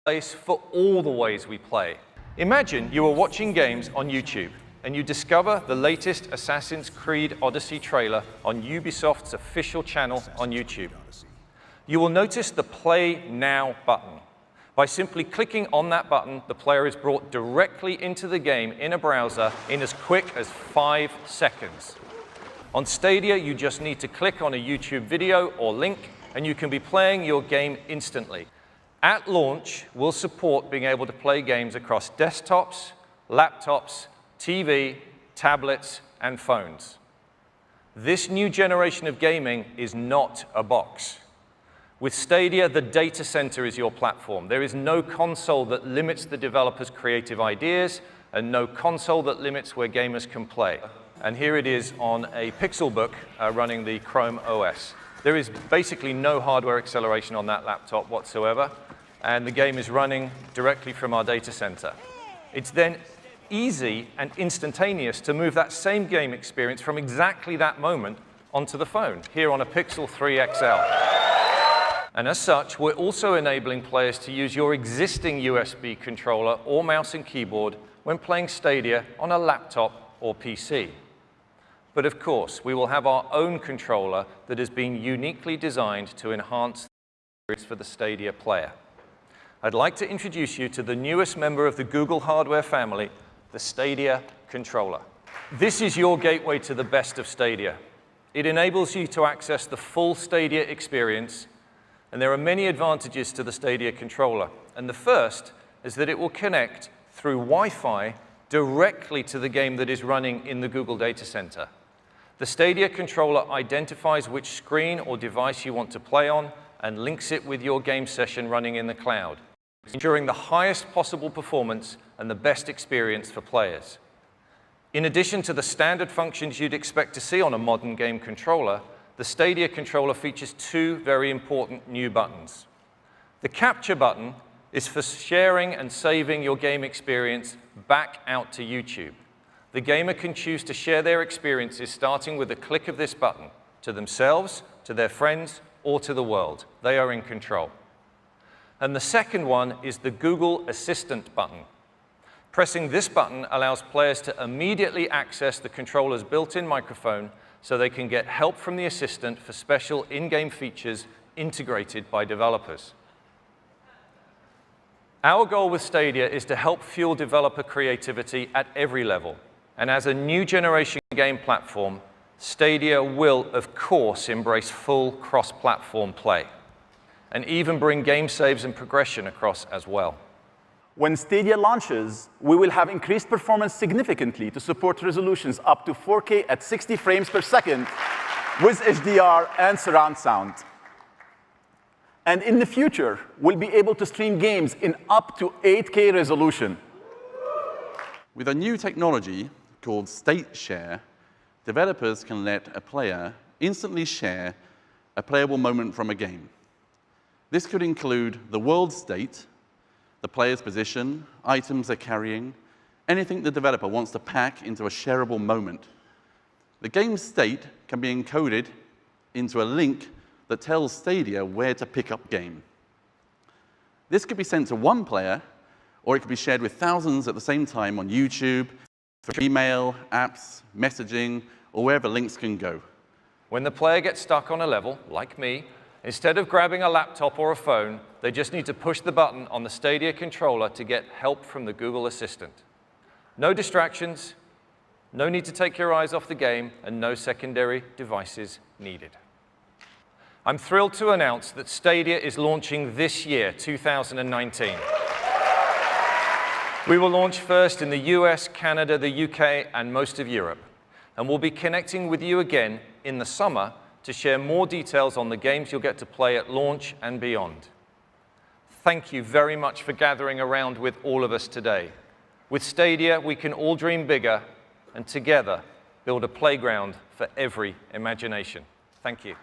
place for all the ways we play. Imagine you are watching games on YouTube and you discover the latest Assassin's Creed Odyssey trailer on Ubisoft's official channel on YouTube. You will notice the Play Now button. By simply clicking on that button, the player is brought directly into the game in a browser in as quick as 5 seconds. On Stadia, you just need to click on a YouTube video or link, and you can be playing your game instantly. At launch, we'll support being able to play games across desktops, laptops, TV, tablets, and phones. This new generation of gaming is not a box. With Stadia, the data center is your platform. There is no console that limits the developer's creative ideas and no console that limits where gamers can play. And here it is on a Pixelbook running the Chrome OS. There is basically no hardware acceleration on that laptop whatsoever, and the game is running directly from our data center. It's then easy and instantaneous to move that same game experience from exactly that moment onto the phone, here on a Pixel 3 XL. And as such, we're also enabling players to use your existing USB controller or mouse and keyboard when playing Stadia on a laptop or PC. But of course, we will have our own controller that has been uniquely designed to enhance the experience for the Stadia player. I'd like to introduce you to the newest member of the Google hardware family, the Stadia controller. This is your gateway to the best of Stadia. It enables you to access the full Stadia experience, and there are many advantages to the Stadia controller. And the first is that it will connect through Wi-Fi directly to the game that is running in the Google data center. The Stadia controller identifies which screen or device you want to play on and links it with your game session running in the cloud, ensuring the highest possible performance and the best experience for players. In addition to the standard functions you'd expect to see on a modern game controller, the Stadia controller features 2 very important new buttons. The capture button is for sharing and saving your game experience back out to YouTube. The gamer can choose to share their experiences starting with a click of this button to themselves, to their friends, or to the world. They are in control. And the second one is the Google Assistant button. Pressing this button allows players to immediately access the controller's built-in microphone so they can get help from the assistant for special in-game features integrated by developers. Our goal with Stadia is to help fuel developer creativity at every level. And as a new generation game platform, Stadia will, of course, embrace full cross-platform play and even bring game saves and progression across as well. When Stadia launches, we will have increased performance significantly to support resolutions up to 4K at 60 frames per second with HDR and surround sound. And in the future, we'll be able to stream games in up to 8K resolution. With a new technology called State Share, developers can let a player instantly share a playable moment from a game. This could include the world state, the player's position, items they're carrying, anything the developer wants to pack into a shareable moment. The game's state can be encoded into a link that tells Stadia where to pick up game. This could be sent to one player, or it could be shared with thousands at the same time on YouTube, for email, apps, messaging, or wherever links can go. When the player gets stuck on a level, like me, instead of grabbing a laptop or a phone, they just need to push the button on the Stadia controller to get help from the Google Assistant. No distractions, no need to take your eyes off the game, and no secondary devices needed. I'm thrilled to announce that Stadia is launching this year, 2019. We will launch first in the US, Canada, the UK, and most of Europe. And we'll be connecting with you again in the summer to share more details on the games you'll get to play at launch and beyond. Thank you very much for gathering around with all of us today. With Stadia, we can all dream bigger and together build a playground for every imagination. Thank you.